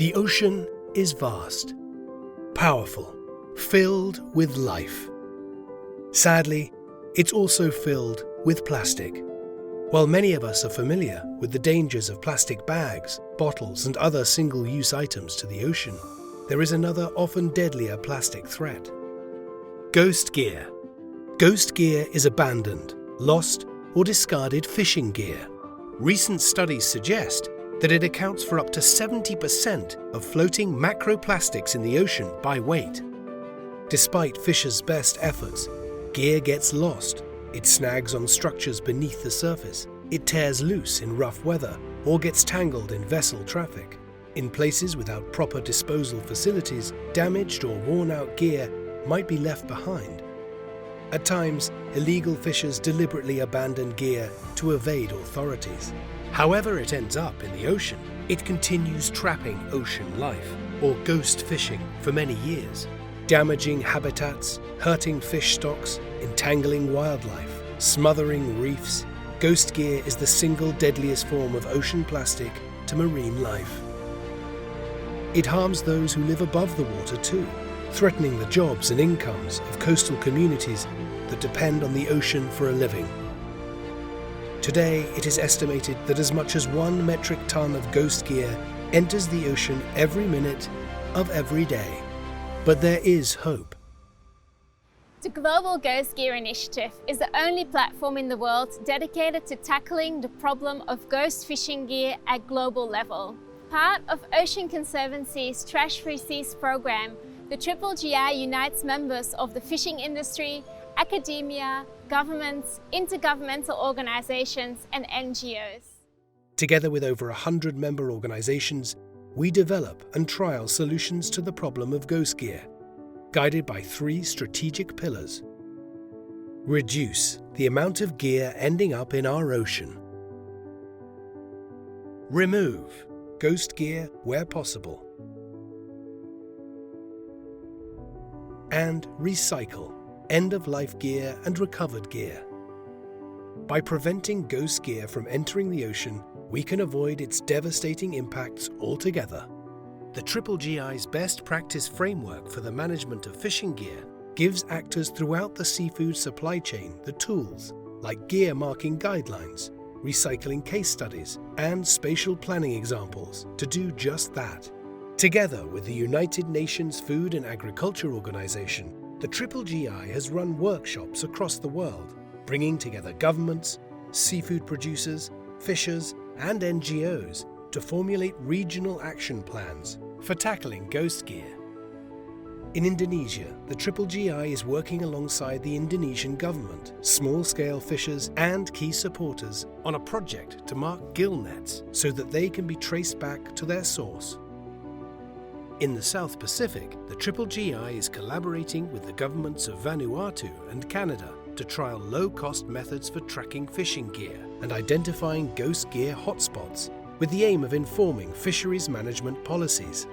The ocean is vast, powerful, filled with life. Sadly, it's also filled with plastic. While many of us are familiar with the dangers of plastic bags, bottles, and other single-use items to the ocean, there is another often deadlier plastic threat. Ghost gear. Ghost gear is abandoned, lost, or discarded fishing gear. Recent studies suggest that it accounts for up to 70% of floating macroplastics in the ocean by weight. Despite fishers' best efforts, gear gets lost. It snags on structures beneath the surface. It tears loose in rough weather or gets tangled in vessel traffic. In places without proper disposal facilities, damaged or worn-out gear might be left behind. At times, illegal fishers deliberately abandon gear to evade authorities. However it ends up in the ocean, it continues trapping ocean life, or ghost fishing, for many years, damaging habitats, hurting fish stocks, entangling wildlife, smothering reefs. Ghost gear is the single deadliest form of ocean plastic to marine life. It harms those who live above the water too, threatening the jobs and incomes of coastal communities that depend on the ocean for a living. Today, it is estimated that as much as 1 metric ton of ghost gear enters the ocean every minute of every day. But there is hope. The Global Ghost Gear Initiative is the only platform in the world dedicated to tackling the problem of ghost fishing gear at global level. Part of Ocean Conservancy's Trash Free Seas program, the Triple GI unites members of the fishing industry, academia, governments, intergovernmental organizations, and NGOs. Together with over 100 member organizations, we develop and trial solutions to the problem of ghost gear, guided by 3 strategic pillars. Reduce the amount of gear ending up in our ocean. Remove ghost gear where possible. And recycle end-of-life gear and recovered gear. By preventing ghost gear from entering the ocean, we can avoid its devastating impacts altogether. The Triple GI's best practice framework for the management of fishing gear gives actors throughout the seafood supply chain the tools, like gear marking guidelines, recycling case studies, and spatial planning examples to do just that. Together with the United Nations Food and Agriculture Organization, the Triple GI has run workshops across the world, bringing together governments, seafood producers, fishers, and NGOs to formulate regional action plans for tackling ghost gear. In Indonesia, the Triple GI is working alongside the Indonesian government, small-scale fishers, and key supporters on a project to mark gill nets so that they can be traced back to their source. In the South Pacific, the Triple GI is collaborating with the governments of Vanuatu and Canada to trial low-cost methods for tracking fishing gear and identifying ghost gear hotspots with the aim of informing fisheries management policies.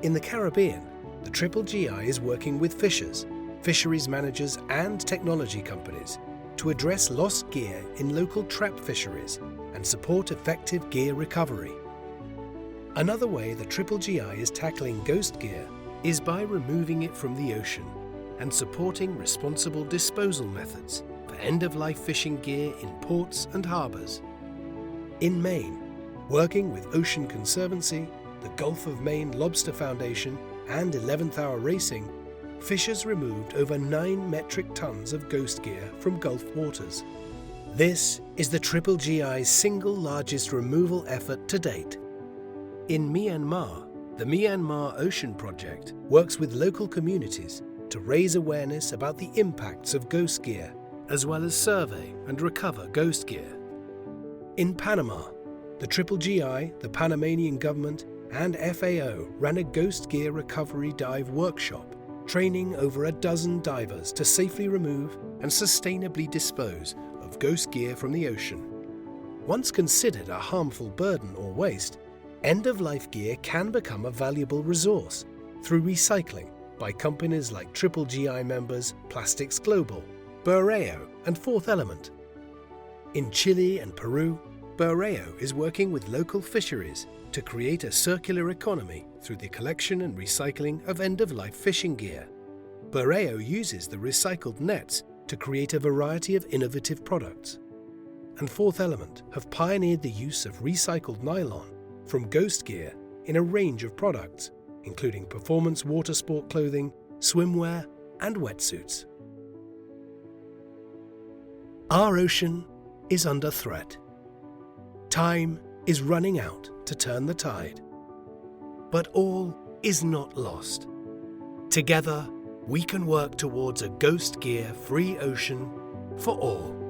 In the Caribbean, the Triple GI is working with fishers, fisheries managers, and technology companies to address lost gear in local trap fisheries and support effective gear recovery. Another way the Triple GI is tackling ghost gear is by removing it from the ocean and supporting responsible disposal methods for end-of-life fishing gear in ports and harbours. In Maine, working with Ocean Conservancy, the Gulf of Maine Lobster Foundation, and 11th Hour Racing, fishers removed over 9 metric tons of ghost gear from Gulf waters. This is the Triple GI's single largest removal effort to date. In Myanmar, the Myanmar Ocean Project works with local communities to raise awareness about the impacts of ghost gear, as well as survey and recover ghost gear. In Panama, the Triple GI, the Panamanian government, and FAO ran a ghost gear recovery dive workshop, training over a dozen divers to safely remove and sustainably dispose of ghost gear from the ocean. Once considered a harmful burden or waste, end-of-life gear can become a valuable resource through recycling by companies like Triple GI members Plastics Global, Bureo, and Fourth Element. In Chile and Peru, Boreo is working with local fisheries to create a circular economy through the collection and recycling of end-of-life fishing gear. Boreo uses the recycled nets to create a variety of innovative products. And Fourth Element have pioneered the use of recycled nylon from ghost gear in a range of products, including performance water sport clothing, swimwear, and wetsuits. Our ocean is under threat. Time is running out to turn the tide. But all is not lost. Together, we can work towards a ghost gear-free ocean for all.